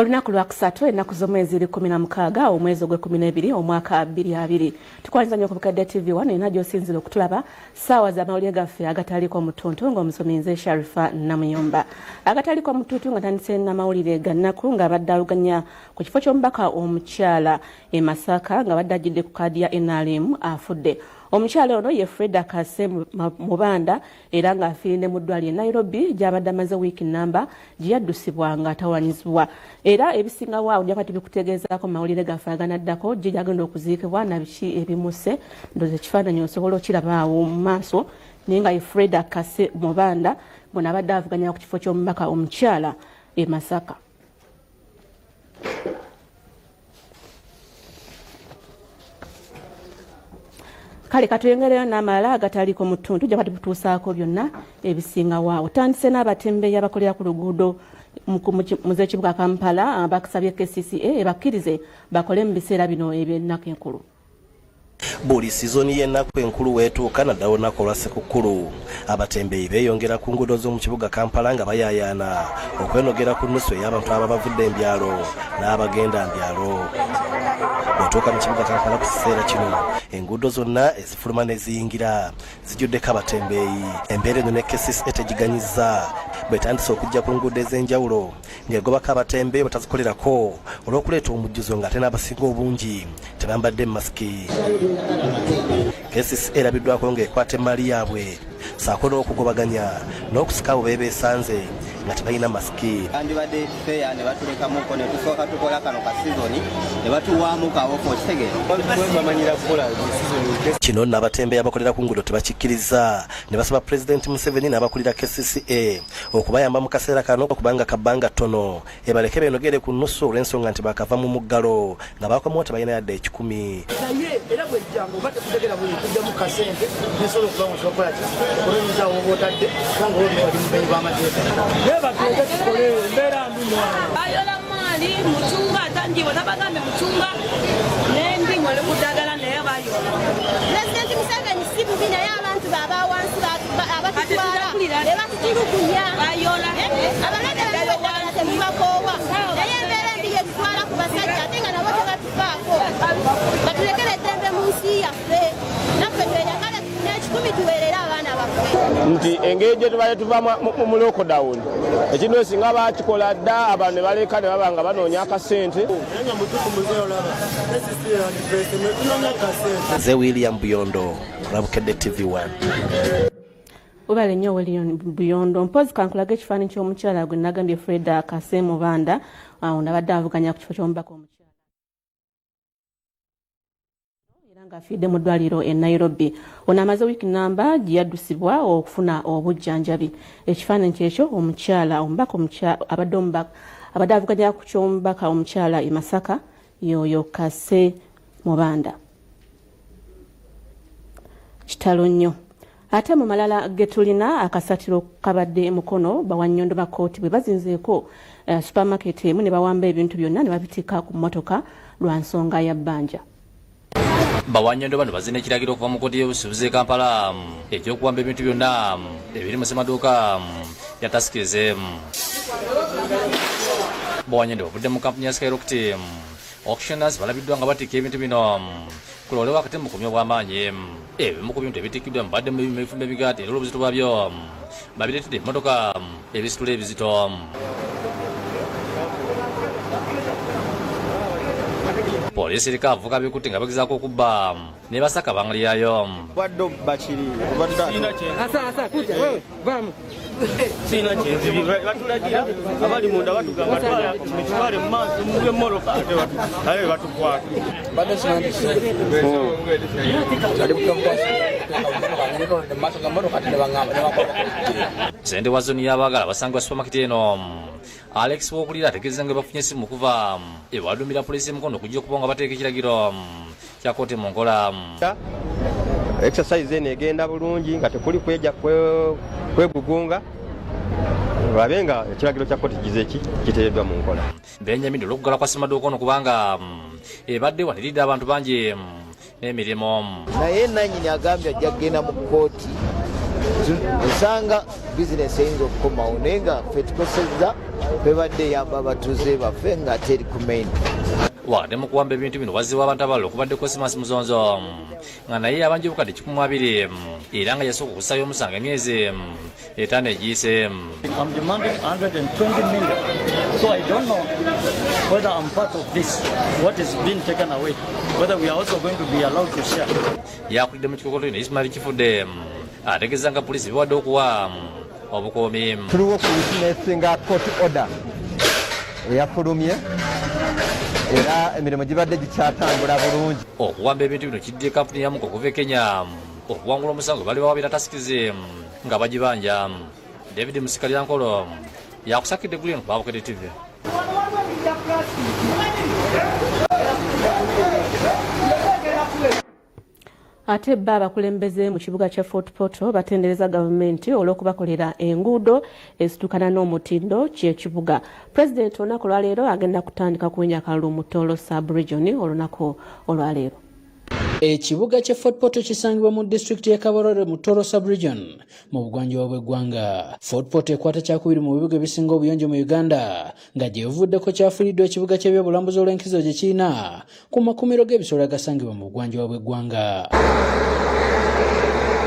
Olunaku lwakusatu ennaku z'omwezi 16 omwezi ogw'12 omwaka 2020 tukwanyiza nnyo ku Bukadde TV1 era gy'osinzira okutulaba ssaawa z'amawulire gaffe agataliko mutuntu ng'omusomi nze Sharifa Namuyomba. Agataliko mutuntu nga tandise n'amawulire gannaku ng'abadde aluganya ku kifo ky'omubaka omukyala e Masaka ng'abadde ajjidde ku kaadi ya NRM afudde. Omukyala ono ye Freda Kase Mubanda era ng'afiiridde mu ddwaliro e Nairobi gy'abadde amaze wiiki nnamba gye yaddusibwa ng'atawanyizibwa. Era ebisinga waawo njaba tubikutegeezaako mu mawulire gaffe aganaddako gye gyagenda okuziikibwa na biki ebimuse ndowooza ekifaananyi osobola okiraba awo mu maaso naye nga ye Freda Kase Mubanda bona abadde avuganya ku kifo ky'omubaka omukyala e Masaka. Kale katuyongereyo n'amalala agataliko mutuntu gyaba tubutuusaako byonna ebisinga waawo. Tandise n'abatembeeyi abakolera ku luguudo mu z'ekibuga Kampala bakisabye KCCA ebakkirize bakole mu biseera bino eby'ennaku enkulu. Buli sizoni y'ennaku enkulu weetuuka naddala olunaku olwa Ssekukkulu abatembeeyi beeyongera ku nguudo z'omu kibuga Kampala nga bayaayaana okwenogera ku nnusu ey'abantu ababa bavudde embyalo n'abagenda mbyalo. Bw'otuuka mu kibuga Kampala ku kiseera kino enguudo zonna ezifuluma ne ziyingira zijjuddeko abatembeeyi. Embeera eno ne KCCA tegiganyizza bw'etandise okujja ku nguudo ez'enjawulo ng'egobako abatembeeyi batazikolerako olw'okuleeta omujjuzo ng'ate n'abasinga obungi tebambadde masiki. KCCA erabiddwako ng'ekwata emmali yaabwe saako n'okugobaganya n'okusika abo beebeesanze nga tebalina masiki. Andibadde feya ne batulekamuko ne tusooka tukola kano ka sizoni ne batuwaamu kawooko kitegeera. Kino n'abatembeeyi abakolera ku nguudo tebakikkiriza ne basaba Pulezidenti Museveni n'abakulira KCCA okubayamba mu kaseera kano okubanga kabbanga ttono ebaleke beenogere ku nnusu olw'ensonga nti bakava mu muggalo nga baakomawo tebalina yadde 10. Era bwejjango bategeera buli kujja mu kasente nesobola okuba mu kyokola ki okulonyiza wobootadde kubanga oli wali mubenyi bw'amateeka bebatuleke tukole embeera ndumwa ayola maali mucunga atangiwa tabagambe mucunga nendi ngole kudagala naye bayola Pulezidenti Museveni si bubi naye abantu baba wansi abatutwala ne batutulugunya bayola abalwadde balwadde temubakoowa naye embeera embi yetutwala ku basajja ate nga nabo tebatufaako batulekere eddembe mu nsi yaffe naffe tweyagala n'ekikumi tuweerera abaana baffe. Nti engeri gye tubaye tuva mu lockdown ekintu esinga bakikola dda abantu ne baleka ne baba nga banoonya akasente. Nze William Buyondo Bukadde TV1. Ubale nnyo William Buyondo. Mpozi kankulaga ekifaananyi ky'omukyala gwe nagambye Freda Kase Mubanda nabadde avuganya ku kifo ky'omubaka omukyala era ng'afiidde mu ddwaliro e Nairobi. Ono amaze wiiki nnamba gye yaddusibwa okufuna obujjanjabi. Ekifaananyi kyekyo omukyala omubaka abadde avuganya ku ky'omubaka omukyala e Masaka y'oyo Kase Mubanda. Kitalo nnyo. Ate mu malala ge tulina akasatiro kabadde mukono bawannyondo ba kkooti bwe bazinzeeko supermarket emu ne bawamba ebintu byonna ne babitika ku mmotoka lwa nsonga ya bbanja. Bawannyondo bano bazina ekiragiro okuva mu kkooti y'obusuubuzi e Kampala eky'okuwamba ebintu byonna ebiri mu ssemaduuka ya Tuskys. Bawannyondo bavudde mu kampuni ya Skyrocket auctioners balabiddwa nga batika ebintu bino kulole wakati mu kumya obw'amaanyi. Ebimu ku bintu ebitikiddwa mbadde mu ebifumbo ebigaati era olw'obuzito bwabyo babireetedde emmotoka ebisitula ebizito. Poliisi eriko avuga bikutte nga bagezaako okubba ne basaka bangalirayo. Wadde bakiri sina kyenzibi batulagira abali munda batugamba twale mu maaso mu emmoloka ate batukwata. Ssente wa zoni y'abaagala basangibwa supermarket eno Alex Wokulira ategeeza nga bafunye essimu okuva ewadumira poliisi mukono okujja okuba nga bateeka ekiragiro kya kkooti mu nkola. Exercise eno egenda bulungi nga tekuli kweja kwegugunga babenga ekiragiro kya kkooti kiteereddwa mu nkola. Benjamin olw'okugala kwa ssemaduuka ono kubanga ebadde waniridde abantu bangi n'emirimu. Naye nannyini agambye ajja kugenda mu kkooti osanga bizinesi eyinza okukomawo naye nga ffe tukosezza bebadde yamba abatuuze baffe nga teri ku main wadde mu kuwamba ebintu bino waziwa abantu abalala okubadde Cosmas Muzonzo nga naye abangi obukadde 120 era nga yasooka okussayo omusango emyezi 5 egiyise. I'm demanding 120 million. So I don't know whether I'm part of this, what is being taken away, whether we are also going to be allowed to share. Yakulidde mu kikokoto kino Ismail Kifudde ategeeza nga poliisi biwadde okuwa obukuumi. Tuliwo ku witness nga court order eyafulumye era emirimu gibadde gikyatambula bulungi. Okuwamba ebintu bino kiddye kampuni yamuko okuva e Kenya okuwangula omusango bali wabira tasikize nga bagibanja. David Musikalyankolo yakusakidde Green ku Abukede TV. Ate bba abakulembeze mu kibuga kya Fort Portal batendereza gavumenti olw'okubakolera enguudo ezitukana n'omutindo ky'ekibuga. Pulezidenti olunaku olwaleero agenda kutandika kuwenya akalulu mu Tolo sub-region olunaku olwaleero. Ekibuga kya Fort Portal kisangibwa mu district ya Kabarore mu Toro sub-region mu bugwanjuba bw'eggwanga. Fort Portal ekwata kyakubiri mu bibuga ebisinga obuyonjo mu Uganda nga gye buvuddeko kyafuliddwa ekibuga ky'ebyobulambuzi olw'enkizo gye kirina ku makumiro g'ebisolo agasangibwa mu bugwanjuba bw'eggwanga.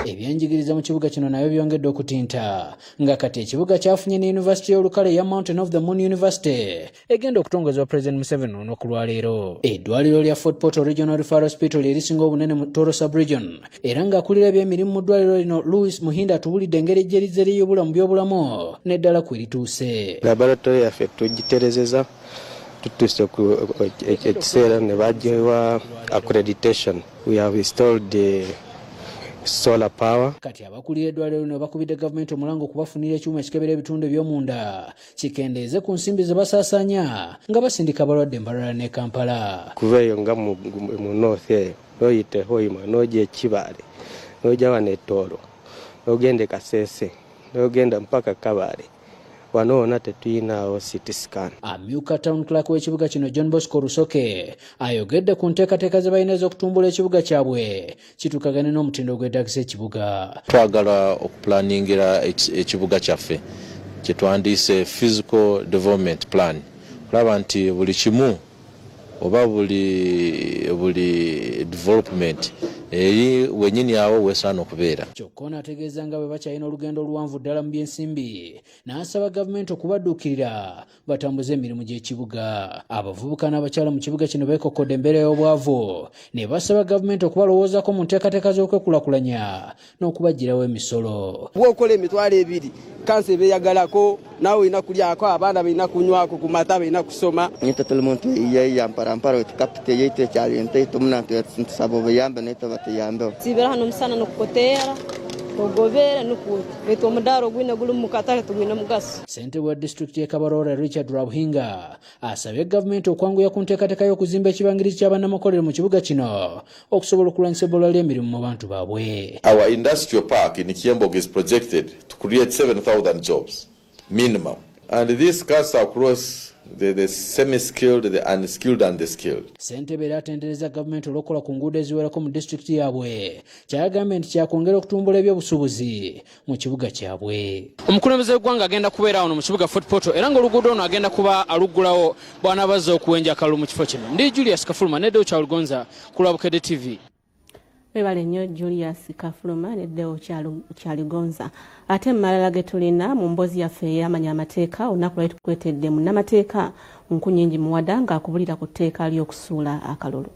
Ebyenjigiriza mu kibuga kino nabyo byongedde okutinta nga kati ekibuga kyafunye ne University y'olukale ya Mountain of the Moon University egenda okutongozebwa President Museveni olunaku lwaleero. Eddwaliro lya Fort Portal Regional Referral Hospital erisinga obunene mu Toro sub-region era ng'akulira ebyemirimu mu ddwaliro lino Louis Muhinda atubulidde engeri ejjeriza eriyobula mu byobulamu n'eddala kwe lituuse. Laboratory yaffe tugiterezeza tutuuse ekiseera ne bagiwa accreditation. We have installed solar power. Kati abakulira eddwaliro lino bakubidde gavumenti omulango okubafunira ekyuma ekikebera ebitundu eby'omunda kikendeeze ku nsimbi ze basaasaanya nga basindika abalwadde Mbarara ne Kampala. Kuva eyo nga mu north eyo noyite Hoima n'ojja Kibaale n'ojja wano e Tooro n'ogenda e Kasese n'ogenda mpaka Kabale wano wonna tetuyinaawo CT scan. Amyuka town clerk w'ekibuga kino John Bosco Rusoke ayogedde ku nteekateeka ze balina ez'okutumbula ekibuga kyabwe kitukagane n'omutindo gw'eddagisa ekibuga. Twagala okupulaningira ekibuga kyaffe kye twandiise physical development plan olaba nti buli kimu oba buli development eri wenyini awo wesaana okubeera. Kyokka ategeeza nga bwe bakyalina olugendo oluwanvu ddala mu by'ensimbi n'asaba gavumenti okubadduukirira batambuze emirimu gy'ekibuga. Abavubuka n'abakyala mu kibuga kino beekokkodde embeera y'obwavu ne basaba gavumenti okubalowoozaako mu nteekateeka z'okwekulakulanya n'okubaggyirawo emisolo. Bw'okola emitwalo ebiri kansa ebeeyagalako naawe olina kulyako abaana balina kunywako ku mata balina kusoma. Todo mundo yamparampara wetukapite yeite ekyalente tomunantu yatusaba obuyambe naye tobatuyambeho. Sibira hano musana n'okukotera ogobera n'okuweta omudaala ogwine guli mu katale tugwine mugaso. Ssentebe wa disitulikiti y'e Kabarore Richard Rabuhinga asabye gavumenti okwanguya ku nteekateeka y'okuzimba ekibangirizi ky'abannamakolero mu kibuga kino okusobola okulwanyisa ebbula ly'emirimu mu bantu baabwe. Our industrial park in Kiembogo is projected to create 7,000 jobs minimum, and this cuts across the semi-skilled, the unskilled and the skilled. Ssentebe era atendereza gavumenti olw'okukola ku nguudo eziwerako mu disitulikiti yaabwe kyagambye nti kyakwongera okutumbula ebyobusuubuzi mu kibuga kyabwe. Omukulembeze w'eggwanga agenda kubeera wano mu kibuga Fort Portal era ng'oluguudo ono agenda kuba aluggulawo bwana bazza okuwenja akalulu mu kifo kino. Ndi Julius Kafuluma neddewo Kyalugonza ku Lwabukede TV. Webale nnyo Julius Kafuluma neddewo Kyalugonza. Ate malala getulina mu mbozi yaffe ey'amanya amateeka olunaku lwali tukwetedde munnamateeka Nkunyingi Muwada ng'akubulira ku tteeka ly'okusuula akalulu.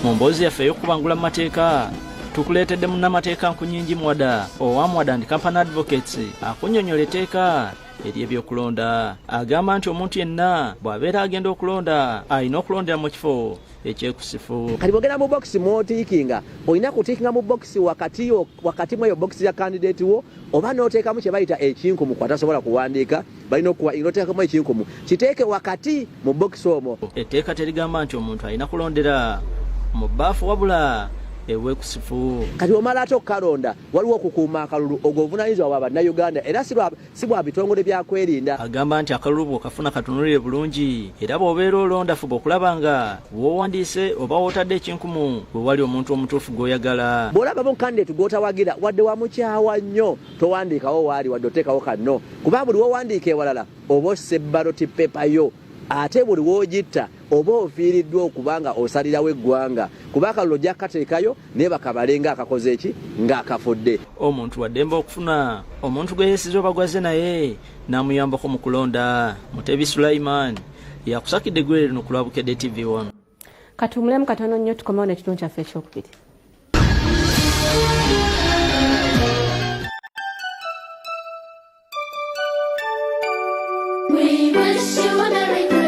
Mu mbozi yaffe ey'okubangula mu mateeka tukuleetedde munnamateeka Nkunyingi Muwada owa Muwada and Company Advocates akunnyonnyola etteeka ery'ebyokulonda. Agamba nti omuntu yenna bw'abeera agenda okulonda alina okulondera mu kifo ekyekusifu. Kati bwogera mu boxi mw'otiikinga olina kutiikinga mu boxi wakati mu eyo boxi ya candidate wo oba n'oteekamu kye bayita ekinkumu kwatasobola kuwandiika balina okuteekamu ekinkumu kiteeke wakati mu boxi omwo. Etteeka terigamba nti omuntu alina kulondera mu bbaafu wabula ewekusifu kati omala ate okukalonda waliwo okukuuma akalulu ogw'obuvunaanyizibwa bwa bannayuganda era si bwa bitongole byakwerinda. agamba nti akalulu bw'okafuna katunulire bulungi era bw'obeera olonda fuba okulaba nga bw'owandiise oba w'otadde ekinkumu bwe wali omuntu omutuufu gw'oyagala. bw'olabamu kandidate gw'otawagira wadde wamukyawa nnyo towandiikawo waali wadde oteekawo kanno kuba buli w'owandiika ewalala oba osse baloti pepa yo ate buli w'ogitta oba ofiiriddwa okubanga osalirawo eggwanga kuba akalulu ojja kukateekayo naye bakabale ng'akakoze eki ng'akafudde. omuntu waddembe okufuna omuntu gwe yeesize oba gwaze naye n'amuyambako mu kulonda. Mutebi Sulaiman yakusakidde gwere no kulwa Bukedde TV1. Katumulemu katono nnyo tukomewo n'ekitundu kyaffe ekyokubiri. We wish you a Merry Christmas.